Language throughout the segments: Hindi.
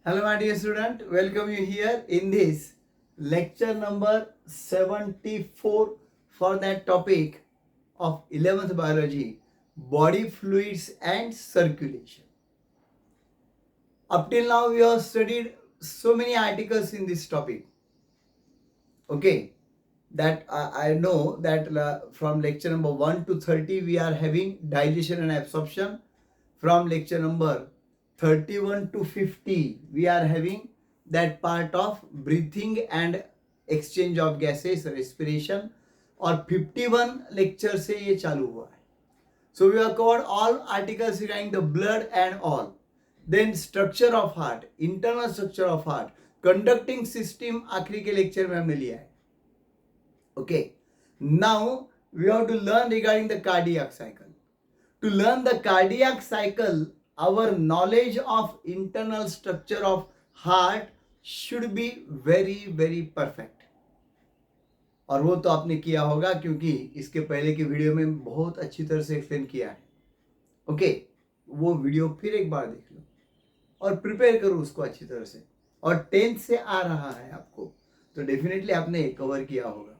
Hello, my dear student. Welcome you here in this lecture number 74 for that topic of 11th biology, body fluids and circulation. Up till now, we have studied so many articles in this topic. Okay, that I know that from lecture number 1 to 30, we are having digestion and absorption. From lecture number 31 to 50, we are having that part of breathing and exchange of gases, respiration. और 51 लेक्चर से ये चालू हुआ है. So we have covered all articles regarding the blood and all. Then structure of heart, internal structure of heart, conducting system आखिरी के लेक्चर में हमने लिया है. Okay, now we have to learn regarding the cardiac cycle. To learn the cardiac cycle, our knowledge of internal structure of heart should be very perfect. और वो तो आपने किया होगा क्योंकि इसके पहले की वीडियो में बहुत अच्छी तरह से एक्सप्लेन किया है. ओके, वो वीडियो फिर एक बार देख लो और प्रिपेयर करो उसको अच्छी तरह से. और 10th से आ रहा है आपको तो डेफिनेटली आपने कवर किया होगा.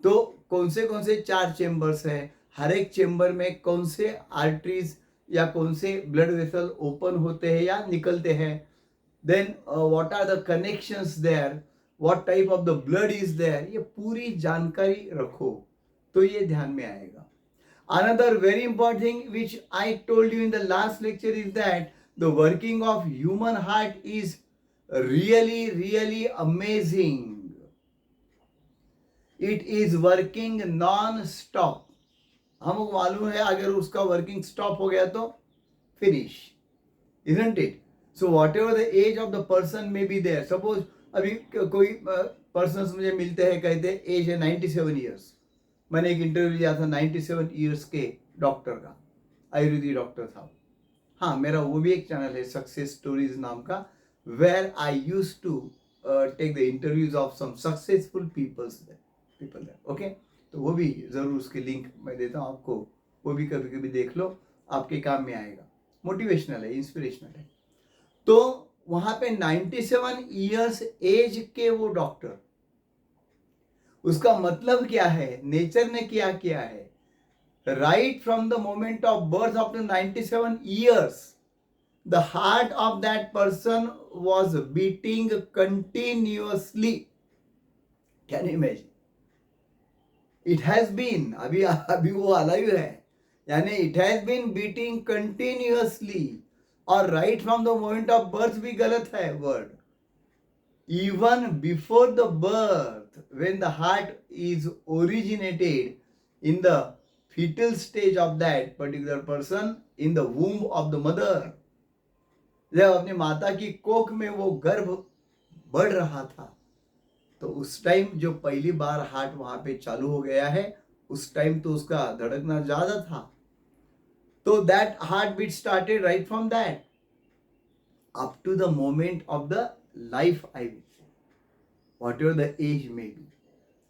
तो कौन से 4 चेम्बर्स है, हर एक चेम्बर में कौन से आर्टरीज या कौन से ब्लड वेसल ओपन होते हैं या निकलते हैं, then what are the connections there, what type of the blood is there, ये पूरी जानकारी रखो तो ये ध्यान में आएगा. Another very important thing which I told you in the last lecture is that the working of human heart is really amazing. It is working non stop. हमको मालूम है अगर उसका वर्किंग स्टॉप हो गया तो finish, isn't it? So whatever the age of the person may be there, suppose अभी कोई पर्सन मुझे मिलते हैं, कहते हैं एज है 97 ईयर्स. मैंने एक इंटरव्यू लिया था 97 ईयर्स के डॉक्टर का, आयुर्वेदिक डॉक्टर था. हाँ, मेरा वो भी एक चैनल है सक्सेस स्टोरीज नाम का, where I use to take the interviews of some successful people there. Okay, तो वो भी ज़रूर उसके लिंक मैं देता हूँ आपको, वो भी कभी कभी देख लो, आपके काम में आएगा. मोटिवेशनल है, इंस्पिरेशनल है. तो वहाँ पे 97 ईयर्स एज के वो डॉक्टर, उसका मतलब क्या है, नेचर ने क्या किया है, right from the moment of birth up to 97 years the heart of that person was beating continuously. Can you imagine? It has been, अभी वो अलाइव है, यानी it has been beating continuously. और right from the moment of birth भी गलत है word. Even before the birth, when the heart is originated in the fetal stage of that particular person in the womb of the mother, जब अपनी माता की कोख में वो गर्भ बढ़ रहा था तो उस टाइम जो पहली बार हार्ट वहां पे चालू हो गया है, उस टाइम तो उसका धड़कना ज्यादा था. तो that heartbeat started right from that up to the moment of the life, I will say, whatever the age may be.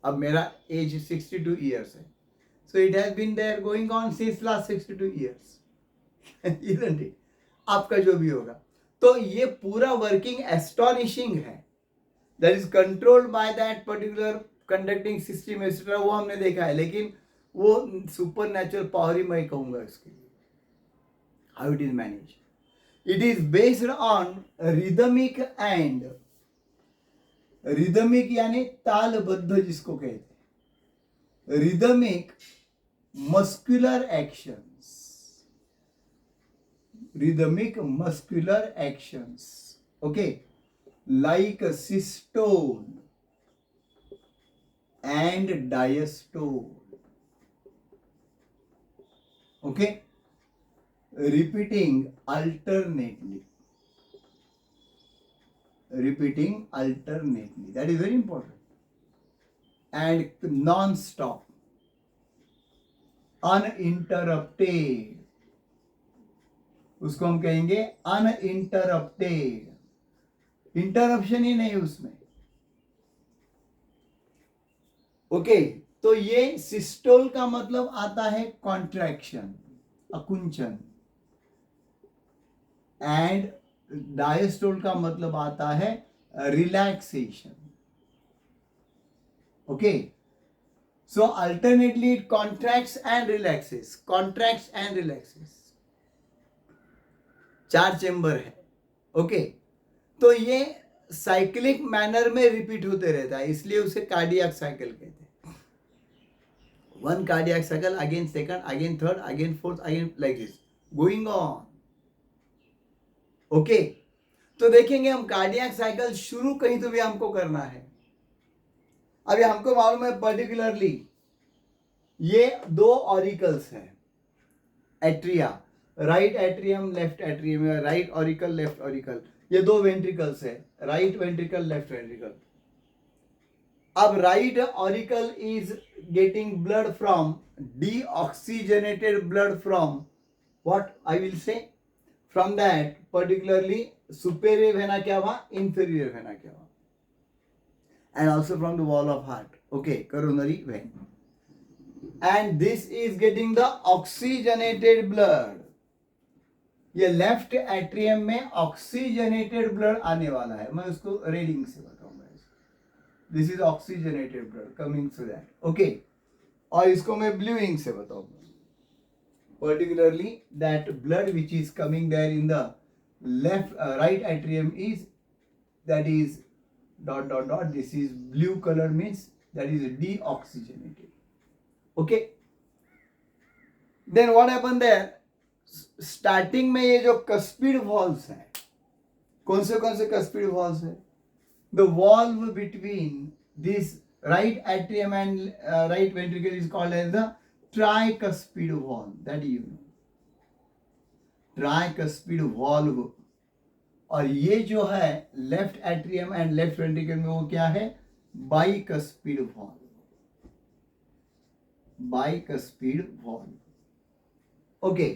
अब मेरा एज 62 ईयर्स है, so it has been there going on since last 62 years, isn't it? आपका जो भी होगा. तो ये पूरा वर्किंग एस्टॉनिशिंग है, that is controlled by that particular conducting system etc. वो हमने देखा है, लेकिन वो सुपर नेचुरल पावर ही मैं कहूंगा इसके लिए. How it is manage? It is based on rhythmic and, rhythmic यानी तालबद्ध जिसको कहते हैं, rhythmic muscular actions, rhythmic muscular actions. Okay, like systole and diastole. Okay, repeating alternately, that is very important. And non-stop, uninterrupted, उसको हम कहेंगे uninterrupted. इंटरप्शन ही नहीं उसमें. ओके, तो ये सिस्टोल का मतलब आता है कॉन्ट्रैक्शन, अकुंचन, एंड डायस्टोल का मतलब आता है relaxation. Okay, so alternately it contracts and relaxes, contracts and relaxes. 4 chamber है. ओके, तो ये साइक्लिक मैनर में रिपीट होते रहता है, इसलिए उसे कार्डियक साइकिल कहते हैं. 1 cardiac cycle, again second, again third, again fourth, again like this going on. Okay, तो देखेंगे हम कार्डियक साइकिल शुरू कहीं तो भी हमको करना है. अभी हमको मालूम है पर्टिकुलरली ये 2 ऑरिकल्स है, atria, right atrium left atrium, right auricle left auricle, ये 2 वेंट्रिकल्स है, राइट वेंट्रिकल लेफ्ट वेंट्रिकल. अब right auricle is getting blood from, deoxygenated blood from what I will say, from that particularly superior vena cava, inferior vena cava, and also from the wall of heart. Okay, coronary vein, and this is getting the oxygenated blood. ये लेफ्ट एट्रियम में ऑक्सीजनेटेड ब्लड आने वाला है, मैं उसको रीडिंग से बताऊंगा. This is oxygenated blood coming through that. Okay, और इसको मैं ब्लूइंग से बताऊंगा. Particularly that blood which is coming there in the left right atrium is, that is dot dot dot, this is blue color, means that is deoxygenated. Okay, then what happened there, starting में ये जो कस्पिड वॉल्स है, कौन से कस्पिड वॉल्स है, the valve between this right atrium and right ventricle is called as the tricuspid valve, that you know, tricuspid valve. और ये जो है left atrium and left ventricle में वो क्या है, bicuspid valve, bicuspid valve. Okay,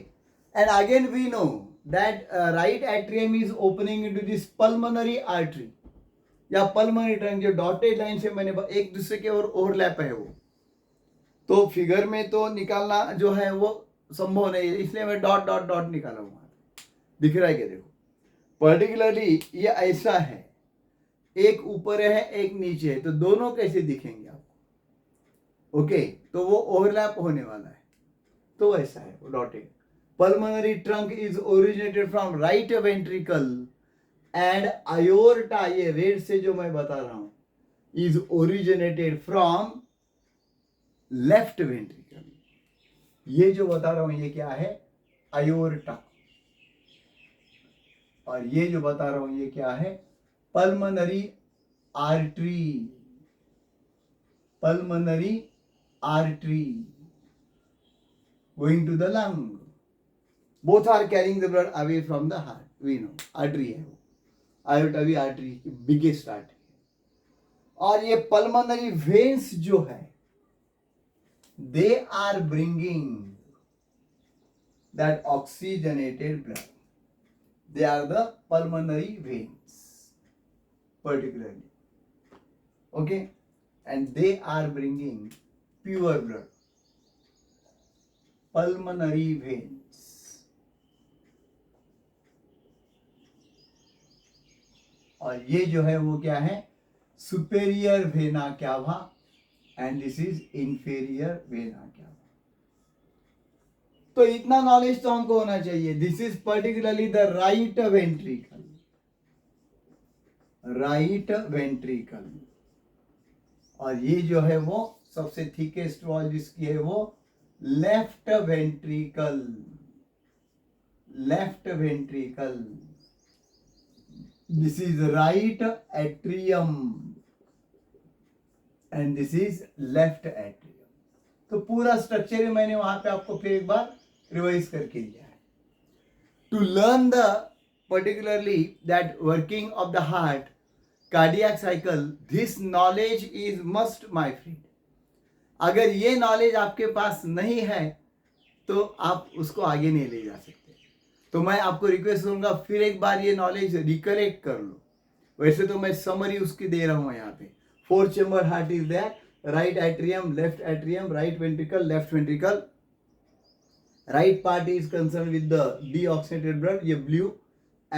and again we know that right atrium is opening into this pulmonary artery या pulmonary trunk, जो डॉटेड लाइन से मैंने एक दूसरे के और ओवरलैप है वो, तो फिगर में तो निकालना जो है वो संभव नहीं है, इसलिए मैं डॉट डॉट डॉट निकाला हुआ. दिख रहा है क्या, देखो पर्टिकुलरली ये ऐसा है, एक ऊपर है एक नीचे है, तो दोनों कैसे दिखेंगे आपको. ओके, तो वो ओवरलैप होने वाला है, तो ऐसा है वो dotted. Pulmonary trunk is originated from right ventricle and aorta, ये रेड से जो मैं बता रहा हूं, is originated from left ventricle. ये जो बता रहा हूं ये क्या है, आयोर्टा, और ये जो बता रहा हूं ये क्या है, pulmonary artery, pulmonary artery going to the lung. Both are carrying the blood away from the heart. We know artery है वो, aorta भी artery की biggest artery है. और ये pulmonary veins जो है, they are bringing that oxygenated blood. They are the pulmonary veins particularly. Okay, and they are bringing pure blood, pulmonary veins. और ये जो है वो क्या है, superior vena cava, and this is inferior vena cava. तो इतना नॉलेज तो हमको होना चाहिए. This is particularly the right ventricle, right ventricle. और ये जो है वो सबसे थिकेस्ट वॉल जिसकी है वो left ventricle, left ventricle. This is right atrium and this is left atrium. तो पूरा स्ट्रक्चर मैंने वहां पे आपको फिर एक बार रिवाइज करके दिया है. To learn the particularly that working of the heart, cardiac cycle, this knowledge is must my friend. अगर ये नॉलेज आपके पास नहीं है तो आप उसको आगे नहीं ले जा सकते. तो मैं आपको रिक्वेस्ट करूंगा फिर एक बार ये नॉलेज रिकलेक्ट कर लो. वैसे तो मैं समरी उसकी दे रहा हूं यहाँ पे. 4 chamber heart is there, right atrium, left atrium, right ventricle, left ventricle. Right part is concern with the deoxygenated blood, ये blue,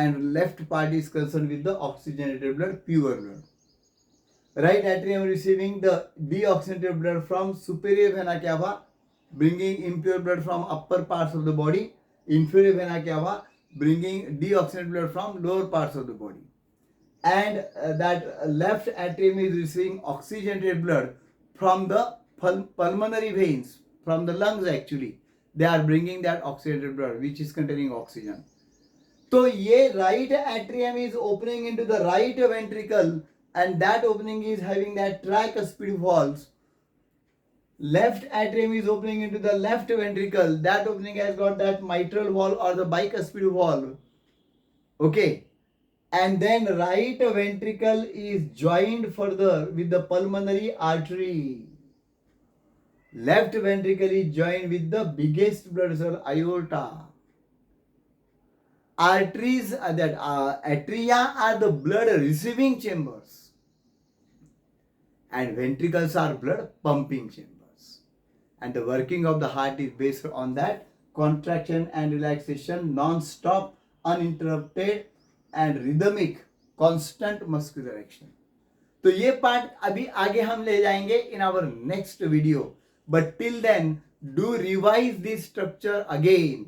and left part is concerned with the oxygenated blood, pure blood. Right atrium receiving the deoxygenated blood from superior vena cava, bringing impure blood from upper parts of the body. Inferior vena cava, bringing deoxygenated blood from lower parts of the body. And that left atrium is receiving oxygenated blood from the pulmonary veins, from the lungs actually. They are bringing that oxygenated blood which is containing oxygen. So ये right atrium is opening into the right ventricle, and that opening is having that tricuspid valves. Left atrium is opening into the left ventricle. That opening has got that mitral valve or the bicuspid valve. Okay. And then right ventricle is joined further with the pulmonary artery. Left ventricle is joined with the biggest blood vessel, aorta. Arteries are atria are the blood receiving chambers, and ventricles are blood pumping chambers. And the working of the heart is based on that contraction and relaxation, non-stop, uninterrupted and rhythmic, constant muscular action. तो ये पार्ट अभी आगे हम ले जाएंगे in our next video. But till then, do revise this structure again.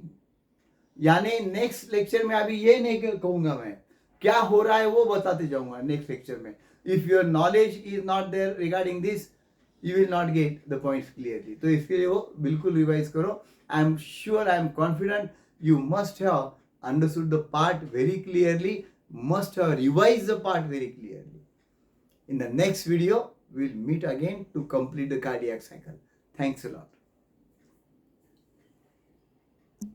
यानी नेक्स्ट लेक्चर में अभी ये नहीं कहूंगा मैं, क्या हो रहा है वो बताते जाऊंगा नेक्स्ट लेक्चर में. If your knowledge is not there regarding this, you will not get the points clearly. तो इसके लिए वो बिल्कुल रिवाइज करो. I am sure, I am confident you must have understood the part very clearly, must have revised the part very clearly. In the next video, we'll meet again to complete the cardiac cycle. Thanks a lot.